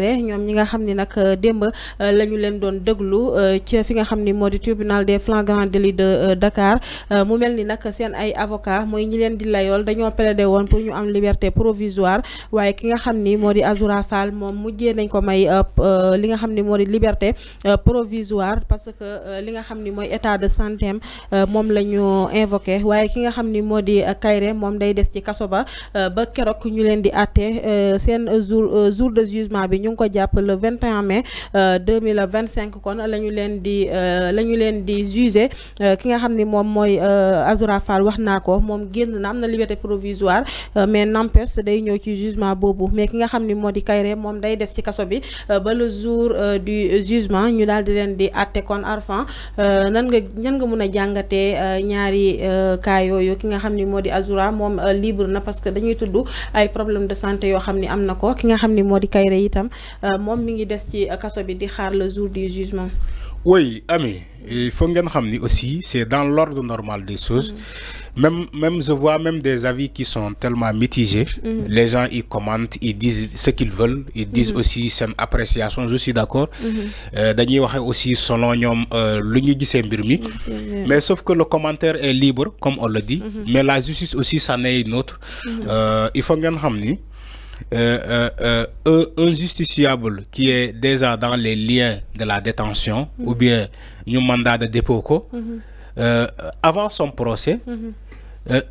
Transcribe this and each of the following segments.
Kairé ñoom ñi nga xam ni nag démb la ñu leen doon déglu ci fi nga xam ni moo di tribunal des flagrants délits de Dakar mu mel ni nag seen ay avocat mooy ñi leen di layool dañoo plaidé woon pour ñu am liberté provisoire waaye ki nga xam ni moo di Azoura Fall moom mujjee nañ ko may li nga xam ni moo di liberté provisoire parce que li nga xam ni mooy état de santé moom la ñu invoqué waaye ki nga xam ni moo di Kairé moom day des ci kaso ba keroog ñu leen di àtte seen jour de jugement bi ñu ngi ko jàpp le 21 mai 2025 kon la ñu leen di jugé ki nga xam ni moom mooy Azoura Fall wax naa ko moom génn na am na liberté provisoire mais n'empêche day ñëw ci jugement boobu mais ki nga xam ni moo di Kairé moom day des ci kaso bi ba le jour du jugement ñu daal di leen di àtte kon Arfan ñan nga mun a jàngatee ñaari cas yooyu ki nga xam ni moo di Azoura moom libre na parce que dañuy tudd ay problème de santé yoo xam ni am na ko ki nga xam ni moo di Kairé itam moom mi ngi des ci kaso bi di xaar le jour du jugement. Oui, Ami, il faut que nous aussi, c'est dans l'ordre normal des choses. Même je vois même des avis qui sont tellement mitigés. Les gens, ils commentent, ils disent ce qu'ils veulent, ils disent aussi son appréciation, je suis d'accord. D'ailleurs, aussi selon l'union mais sauf que le commentaire est libre, comme on le dit, mais la justice aussi, ça n'est une autre. Il faut que nous un justiciable qui est déjà dans les liens de la détention ou bien un mandat de dépôt avant son procès,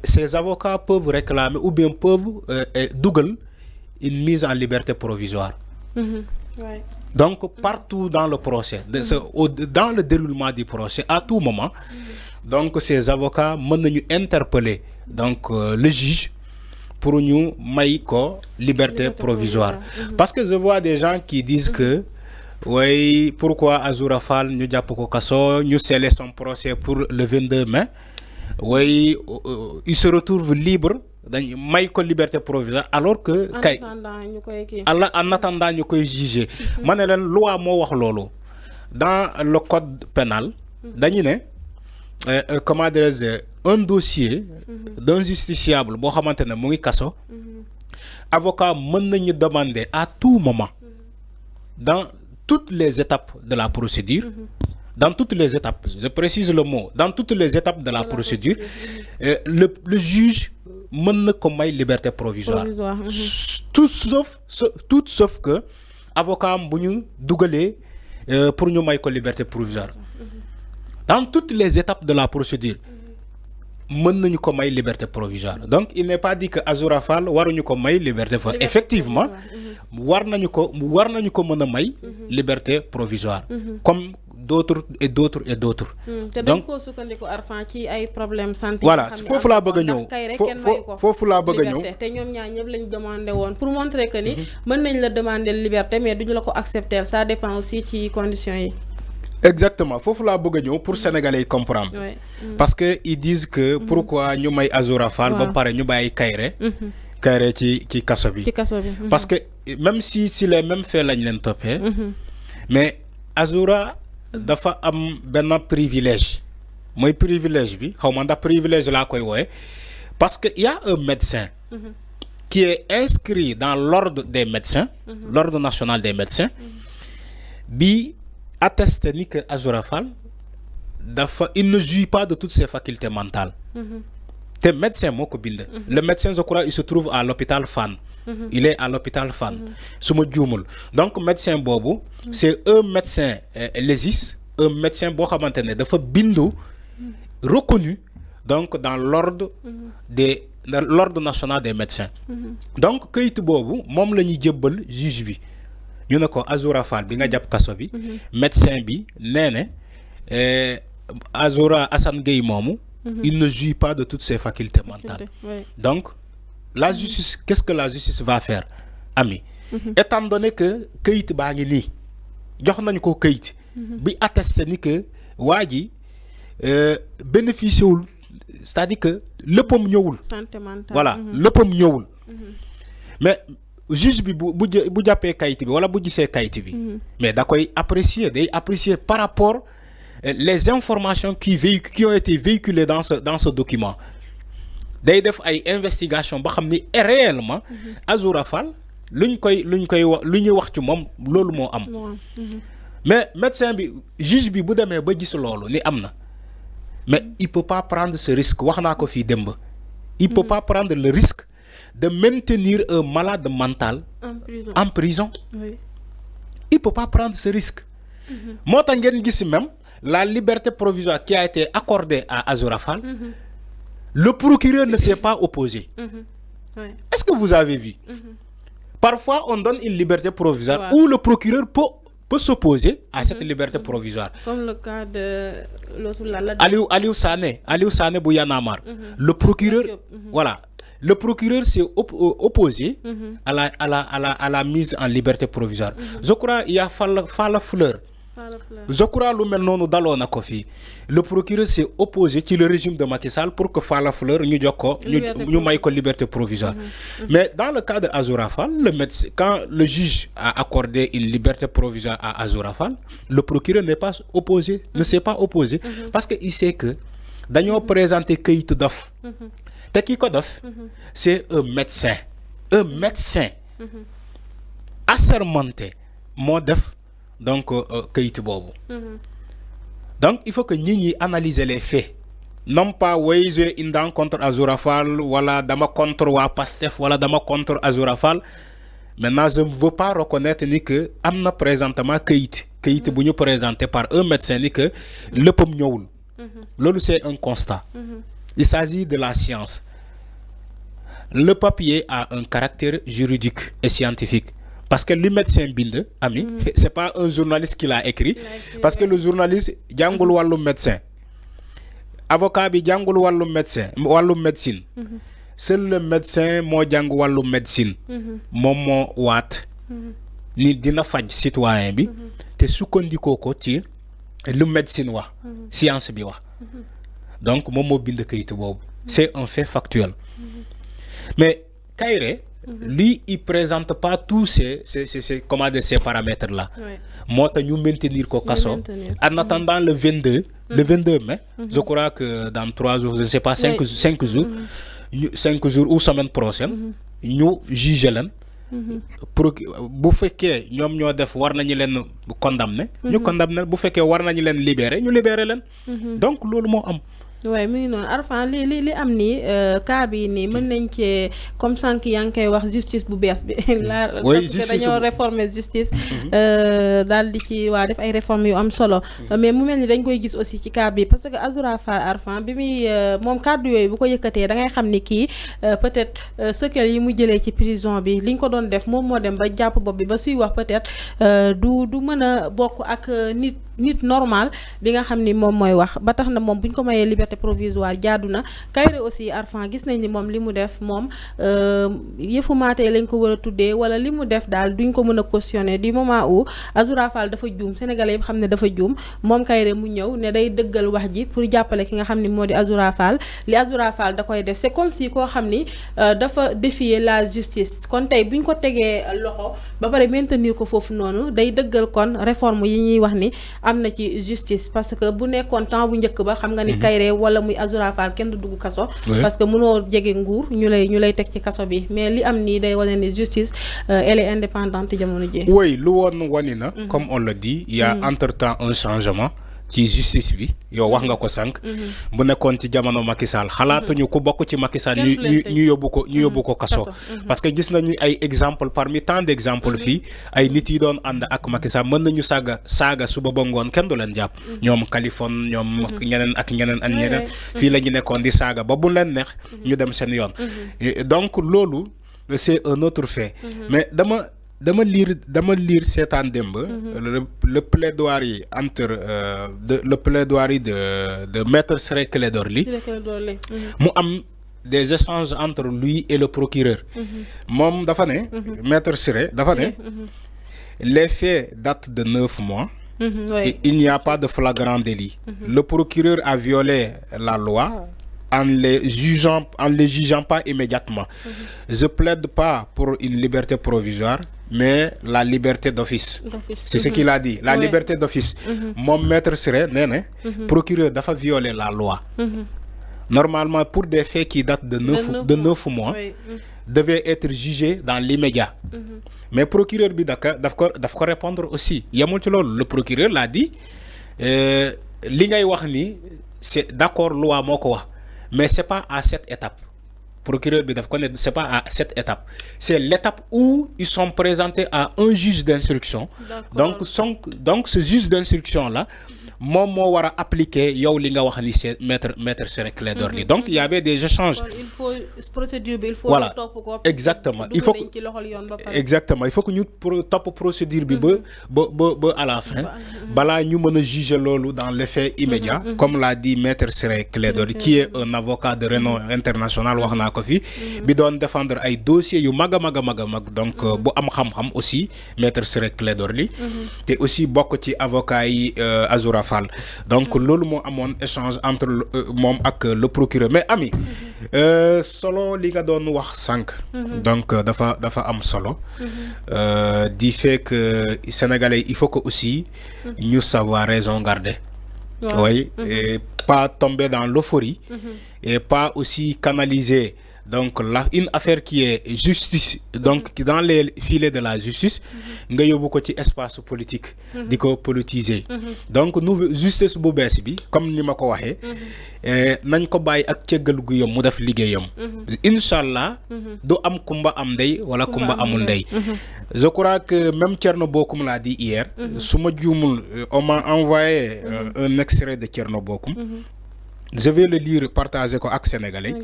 ses avocats peuvent réclamer ou bien peuvent double une mise en liberté provisoire. Donc partout dans le procès, dans le déroulement du procès, à tout moment, donc ces avocats peuvent interpeller donc le juge pour nous maïko liberté provisoire. Parce que je vois des gens qui disent que oui, pourquoi Azoura Fall nous diapoko kasso nous scellé son procès pour le 22 mai. Oui, il se retrouve libre maïko liberté provisoire alors que en attendant nous koy juger. Manelen loi mo wax lolo. Dans le code pénal, dañu né comment dire un dossier d'un justiciable bo xamantene mo ngi kasso avocat mën nañu demander à tout moment dans toutes les étapes de la procédure dans toutes les étapes, je précise le mot, dans toutes les étapes de la procédure, le juge mën na ko may liberté provisoire. Tout sauf que avocat bu ñu dugalé pour ñu may ko liberté provisoire. Dans toutes les étapes de la procédure, mën nañu ko may liberté provisoire. Donc il n'est pas dit que Azoura Fall waruñu ko may liberté provisoire. Effectivement, war nañu ko mën a may liberté provisoire. Comme d'autres. Donc ci ay problème santé. Voilà, fofu la bëgg ñëw. Fofu la bëgg ñëw. Té ñom ñaar ñëpp lañ demandé won pour montrer que ni mën nañ la demander liberté mais duñu la ko accepter, ça dépend aussi ci conditions yi. Exactement, faut la bëgg pour Sénégalais comprendre. Parce que ils disent que pourquoi ñu may Azoura Fall ba paré ñu bayyi Kairé ci kasso bi. Parce que même si les mêmes faits lañ leen topé, mais Azoura dafa am ben privilège. Moy privilège bi, xawma ndax privilège la koy woyé parce que il y a un médecin qui est inscrit dans l'ordre des médecins, l'ordre national des médecins. Bi atteste ni que Azoura Fall il ne jouit pas de toutes ses facultés mentales. Te médecin moko bind. Le médecin je crois il se trouve à l'hôpital Fann. Il est à l'hôpital Fann. Suma djumul. Donc médecin bobu c'est un médecin légiste, un médecin bo xamantene dafa bindu reconnu donc dans l'ordre l'ordre national des médecins. Donc këyit bobu mom lañuy jëbbal juge bi. Ñu ne ko Azoura Fall bi nga japp kasso bi médecin bi néné Azoura Assane Gueye momu il ne jouit pas de toutes ses facultés mentales. Donc la justice, qu'est-ce que la justice va faire, ami? Étant donné que keuyit baa ngi nii jox nañ ko keuyit bi attesté ni que waa ji bénéficié wul, c'est-à-dire que léppam ñëwul. Voilà, léppam ñëwul. Mais juge bi bu jappé kayit bi wala bu gisee kayit bi mais da koy apprécier par rapport les informations qui ont été véhiculées dans ce document day def ay investigation ba xamni réellement Azoura Fall luñ koy wax lu ñuy wax ci moom loolu moo am. mais médecin bi juge bi bu demee ba gis loolu ni am na mais il peut pas prendre ce risque wax naa ko fii démb. il peut pas prendre le risque de maintenir un malade mental en prison. Oui. Il peut pas prendre ce risque. Moi, même la liberté provisoire qui a été accordée à Azurafal, le procureur ne s'est pas opposé. Oui. Est-ce que vous avez vu? Parfois, on donne une liberté provisoire où le procureur peut s'opposer à cette liberté provisoire. Comme le cas de l'autre Aliou Sané Bouyanamar. Le procureur, voilà, le procureur s'est opposé à la mise en liberté provisoire. Je crois qu'il y a Fala Fleur. Je crois que le procureur s'est opposé sur le régime de Macky Sall pour que Fala Fleur nous ait liberté provisoire. Mais dans le cas de Azurafal, quand le juge a accordé une liberté provisoire à Azurafal, le procureur n'est pas opposé, ne s'est pas opposé parce qu'il sait que nous avons présenté Keït Dof. C'est un médecin assermenté, modef. Donc, donc, il faut que nous analysions les faits. Non pas, oui, j'ai une dent contre Azurafal, voilà, dama contre Wapastef, voilà, dama contre Azurafal. Maintenant, je ne veux pas reconnaître ni que amna présentement Keït bu présenté par un médecin ni que le pomme ñoul. Lolu c'est un constat. Il s'agit de la science. Le papier a un caractère juridique et scientifique. Parce que le médecin binde, ami, c'est pas un journaliste qui l'a écrit. Parce que le journaliste, djangul walum médecin. Avocat bi djangul walum médecin, walum médecine. Seul le médecin mo djang walum médecine. Momo wat. Ni dina faj citoyen bi. Te sukandiko ko ci le médecine wa. Science bi wa. Donc momo binde kayit bobu. C'est un fait factuel. Mais Kairé, lui, il ne présente pas tous ces paramètres-là. Moi, nous maintenir au casso. En attendant le 22 mai, je crois que dans 3 jours, je ne sais pas, 5 jours, 5 jours ou semaine prochaine, nous jugeons. Bu fekkee ñom ñoo def war nañu leen condamner ñu condamner bu fekkee war nañu leen libérer ñu libérer leen donc loolu moo am. Ouais, mais non, Arfan li am ni cas bi ni mën nañ ci comme sank yang koy wax justice bu bees bi la parce que dañoo réformer justice dal di ci wa def ay réformes yu am solo mais mu melni dañ koy gis aussi ci cas bi parce que Azurafal Arfan bi mi mom cadre yoy bu ko yëkëté da ngay xam ni ki peut-être sequel yi mu jëlé ci prison bi liñ ko doon def mom mo dem ba japp bopp bi ba suy wax peut-être du mëna bokk ak nit normal bi nga xamni mom moy wax ba tax na mom buñ ko mayé liberté provisoire jaaduna Kairé aussi Arfan gis nañ ni mom limu def mom yëfu maté lañ ko wara tuddé wala limu def dal duñ ko mëna cautionner du moment où Azurafal dafa joom sénégalais yëpp xamné dafa joom mom Kairé mu ñëw né day dëggal wax ji pour jappalé ki nga xamni modi Azurafal li Azurafal da koy def c'est comme si ko xamni dafa défier la justice kon tay buñ ko tégué loxo ba paré maintenir ko fofu nonu day dëggal kon réforme yi ñi wax ni amna ci justice parce que bu nekkoon temps bu njëkk ba xam nga ni Kairé wala muy Azurafal kenn du dugg kaso parce que mënoo jege nguur ñu lay teg ci kaso bi mais li am nii day wane ni justice elle est indépendante jamono ji. Oui lu woon wani na comme on le dit il y a entre-temps un changement ci justice bi yow wax nga ko sank bu nekkoon ci jamono Macky Sall xalaatuñu ku bokk ci Macky Sall ñu yóbbu ko kaso parce que gis nañu ay exemple parmi tant d'exemples fii ay nit yi doon ànd ak Macky Sall mën nañu saaga suba ba ngoon kenn du leen jàpp ñoom Kaliphone ñoom ñeneen ak ñeneen fii la ñu nekkoon di saaga ba bu leen neex ñu dem seen yoon donc loolu c'est un autre fait mais dama lire seetaan démb le plaidoirie entre le plaidoirie de maître Ciré Clédor Ly mu am des échanges entre lui et le procureur moom dafa ne maître Ciré dafa ne les faits datent de 9 mois il n'y a pas de flagrant délit le procureur a violé la loi en les jugeant pas immédiatement je plaide pas pour une liberté provisoire mais la liberté d'office. C'est ce qu'il a dit. La liberté d'office. Mon maître Ciré, procureur dafa violer la loi. Normalement, pour des faits qui datent de 9 mois, devait être jugé dans l'immédiat. Mais procureur bi daf ko répondre aussi yamul ci loolu. Le procureur l'a dit li ngay wax ni c'est d'accord loi moo ko wax mais c'est pas à cette étape. Procureur bi daf ko ne c'est pas à cette étape, c'est l'étape où ils sont présentés à un juge d'instruction. Donc ce juge d'instruction là moom moo war a appliquer yow li nga wax ni c'est maître Ciré Clédor Ly. Donc il y avait des échanges. Il faut procédure bi il faut voilà topp ko. exactement il faut exactement il faut que ñu topp procédure bi ba à la fin balaa ñu mën a juger loolu dans l'effet immédiat. Comme l'a dit maître Ciré Clédor Ly qui est un avocat de renom international wax naa ko fi bi doon défendre ay dossiers yu mag a mag donc bu am xam-xam aussi maître Ciré Clédor Ly te aussi bokk ci avocat yi Azoura Fall. Donc loolu moo amoon échange entre moom ak le procureur. Mais ami solo li nga doon wax sànq donc dafa am solo du fait que sénégalais il faut que aussi ñu savoir raison garder. Oui, et pas tomber dans l'euphorie et pas aussi canaliser donc une affaire qui est justice donc dans les filets de la justice nga yóbbu ko ci espace politique di ko politiser. Donc nous justice bu bees bi comme ni ma ko waxee nañ ko bàyyi ak cëggal gu yam mu def liggéeyam. Inch'Allah du am kumba am ndey wala kumba amul ndey. Je crois que même Thierno Bocoum l'a dit hier. su ma juumul on m'a envoyé un extrait de Thierno Bocoum. Je vais le lire partager ko ak sénégalais.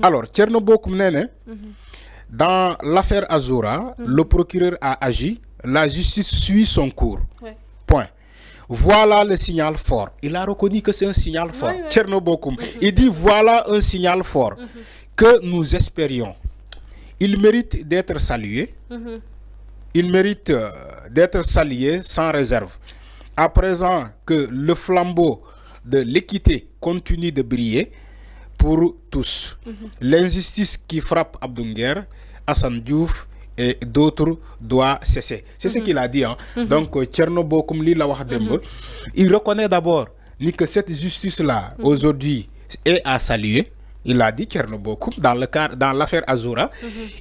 Alors Thierno Bocoum nee na dans l'affaire Azoura le procureur a agi, la justice suit son cours. Point. Voilà le signal fort. Il a reconnu que c'est un signal fort. Thierno Bocoum il dit voilà un signal fort que nous espérions. Il mérite d'être salué. Il mérite d'être salué sans réserve. À présent que le flambeau de l'équité continue de briller pour tous. L'injustice qui frappe Abdou Nguer, Assane Diouf et d'autres doit cesser. C'est ce qu'il a dit. Donc Thierno Bocoum li la wax demb, il reconnaît d'abord ni que cette justice-là aujourd'hui est à saluer. Il a dit Thierno Bocoum dans l'affaire Azoura,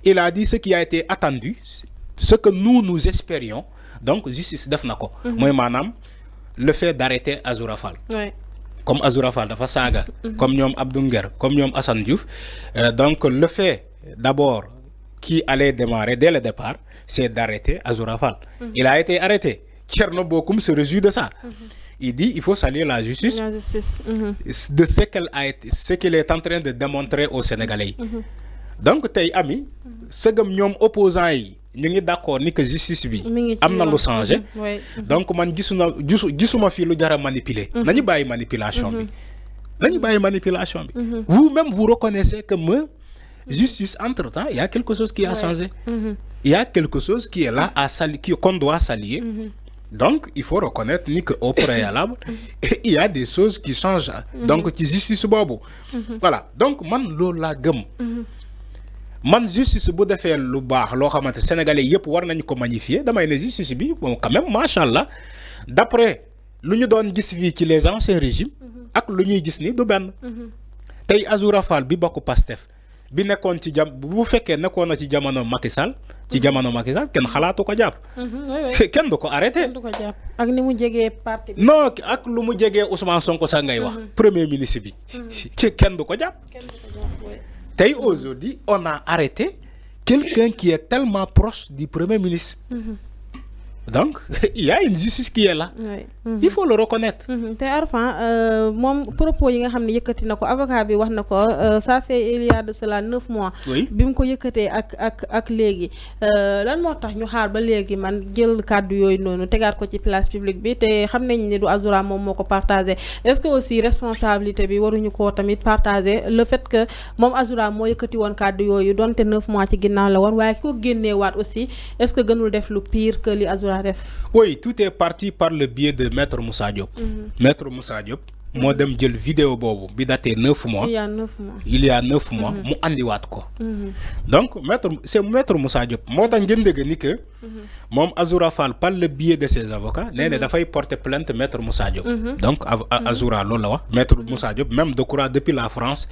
il a dit ce qui a été attendu, ce que nous espérions. Donc justice def na ko. Mooy maanaam le fait d'arrêter Azoura Fall. Comme Azoura Fall dafa saaga comme ñoom Abdou Nguer comme ñoom Assane Diouf. Donc le fait d'abord qui allait démarrer dès le départ c'est d'arrêter Azoura Fall. Il a été arrêté. Thierno Bocoum se réjouit de ça. Il dit il faut saluer la justice de ce qu'elle est en train de démontrer aux Sénégalais. Donc tey ami sëgam ñoom opposants yi ñu ngi d'accord ni que justice bi am na lu changé. Donc man gisuma fii lu jara manipuler. Nañu bàyyi manipulation bi. Vous-même vous reconnaissez que justice entre-temps il y a quelque chose qui a changé. Il y a quelque chose qui est là à saluer, qu'on doit saluer. Donc il faut reconnaître ni que au préalable il y a des choses qui changent. Donc ci justice boobu. Voilà donc man loolu laa gëm. Man justice bu defee lu baax loo xamante sénégalais yëpp war nañu ko magnifier damay ne justice bi bon quand même machallah d'après lu ñu doon gis fii ci les anciens régimes ak lu ñuy gis ni du benn. Tey Azoura Fall bi bokk Pastef bi nekkoon ci bu fekkee nekkoon na ci jamono Macky Sall kenn xalaatu ko jàpp. kenn du ko arrêté. ak ni mu jegee parti bi. Non ak lu mu jegee Ousmane Sonko sax ngay wax. Premier ministre bi. kenn du ko jàpp. Tey aujourd'hui on a arrêté quelqu'un qui est tellement proche du Premier ministre. Donc il y a une justice qui est là. Il faut le reconnaître. te Arfan moom propos yi nga xam ne yëkkati na ko avocat bi wax na ko ça fait il y a de cela 9 mois. bi mu ko yëkkatee ak léegi lan moo tax ñu xaar ba léegi man jël kàddu yooyu noonu tegaat ko ci place publique bi te xam nañ ne du Azoura moom moo ko partagé. Est-ce que aussi responsabilité bi waruñu koo tamit partagé le fait que moom Azoura moo yëkkati woon kàddu yooyu donte 9 mois ci ginnaaw la woon waaye ki ko génneewaat aussi est-ce que gënul def lu pire que li Azoura def. Oui, tout est parti par le biais de Maître Moussa Diop. Maître Moussa Diop moo dem jël vidéo boobu bi daté 9 mois. Il y a 9 mois mu andiwaat ko. Donc Maître Moussa Diop moo tax ngeen dégg ni que moom Azoura Fall par le biais de ses avocats nee na dafay porter plainte Maître Moussa Diop. Donc Azoura loolu la wax Maître Moussa Diop même de courage depuis la France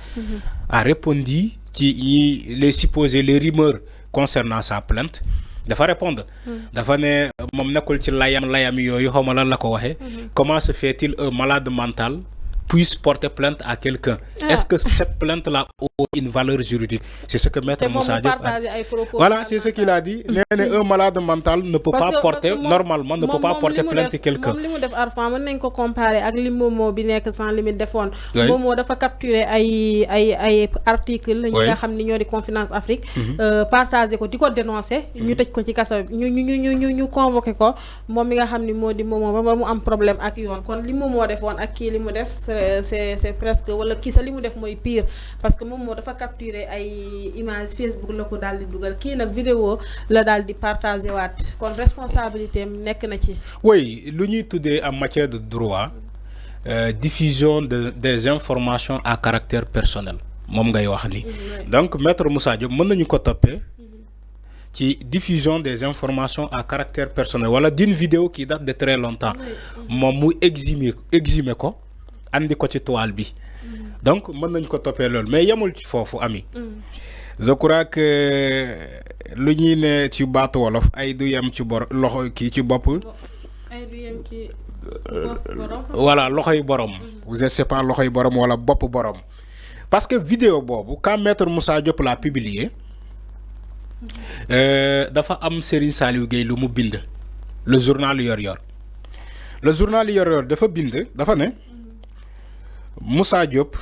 a répondu les supposés les rumeurs concernant sa plainte dafa répondre dafa ne moom nekkul ci layam yooyu xaw ma lan la ko waxee comment se fait-il un malade mental puisse porter plainte à quelqu'un. Est-ce que cette plainte-là a une valeur juridique? C'est ce que Maître Moussa Diop a dit. Voilà, c'est ce qu'il a dit. Un malade mental ne peut pas porter, normalement, ne peut pas porter plainte à quelqu'un. Moom li mu def Arfan mën nañ ko comparer ak li Momo bi nekk sans limite defoon. Momo dafa capturer ay articles ñi nga xam ni ñoo di Confidence Afrique partager ko di ko dénoncer ñu tëj ko ci kaso ñu convoqué ko moom mi nga xam ni moo di Momo ba mu am problème ak yoon kon li Momo defoon ak kii li mu def c'est presque wala kii sa li mu def mooy pire parce que moom moo dafa capturer ay image Facebook la ko daal di dugal kii nag vidéo la daal di partager waat kon responsabilité am nekk na ci. Oui lu ñuy tuddee en matière de droit diffusion des informations à caractère personnel moom ngay wax ni donc Maître Moussa Diop mën nañu ko toppee ci diffusion des informations à caractère personnel wala d'une vidéo qui date de très longtemps moom mu eximé ko andi ko ci toile bi donc mën nañ ko toppee loolu mais yemul ci foofu ami je crois que lu ñuy ne ci baatu wolof ay du yem ci bor loxo kii ci bopp ay du yem ci borom voilà loxoy borom vous êtes pas loxoy borom wala bopp borom parce que vidéo boobu quand Maître Moussa Diop l'a publié dafa am Serigne Saliou Gueye lu mu bind le journal Yoor-Yoor le journal Yoor-Yoor dafa bind dafa ne Moussa Diop